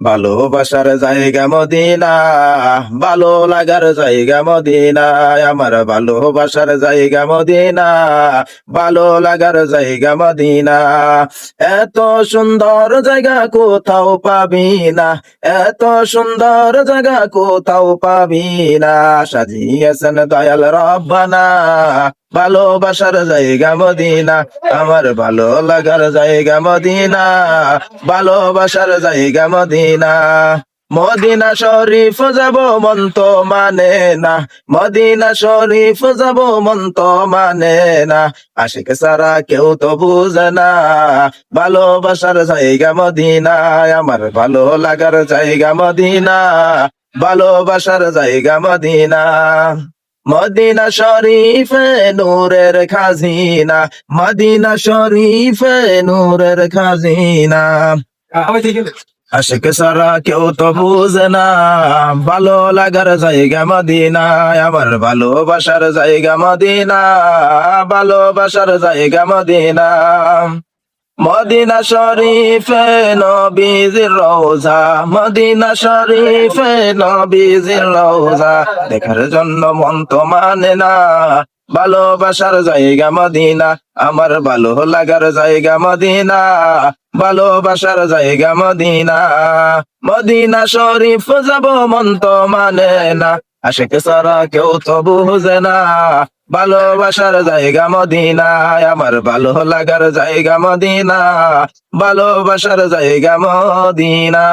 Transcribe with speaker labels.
Speaker 1: ভালোবাসার জায়গা মদিনা, ভালো লাগার জায়গা মদিনা, আমার ভালোবাসার জায়গা মদিনা, ভালো লাগার জায়গা মদিনা। এত সুন্দর জায়গা কোথাও পাবি না, এত সুন্দর জায়গা কোথাও পাবি না, সাজিয়েছেন দয়াল রব্বানা। ভালোবাসার জায়গা মদিনা, আমার ভালো লাগার জায়গা মদিনা, ভালোবাসার জায়গা মদিনা। মদিনা শরীফ যাব মন তো মানে না, মদিনা শরীফ যাব মন তো মানে না, আশিক সারা কেউ তো বুঝে না। ভালোবাসার জায়গা মদিনা, আমার ভালো লাগার জায়গা মদিনা, ভালোবাসার জায়গা মদিনা। মদিনা শরীফে নূরের খাজিনা, মদিনা শরীফে নূরের খাজিনা। আশিক সারা কেউ তো বুঝে না, ভালো লাগার জায়গা মদিনা, আমার ভালোবাসার জায়গা মদিনা, ভালোবাসার জায়গা মদিনা। মদিনা শরীফে নবীজির রওজা, মদিনা শরীফে নবীজির রওজা, দেখার জন্য মন তো মানে না। ভালোবাসার জায়গা মদিনা, আমার ভালো লাগার জায়গা মদিনা, ভালোবাসার জায়গা মদিনা। মদিনা শরীফ যাব মন তো মানে না, আশিক সারা কেউ তো বুঝে না। ভালোবাসার জায়গা মদিনা, আমার ভালো লাগার জায়গা মদিনা, ভালোবাসার জায়গা মদিনা।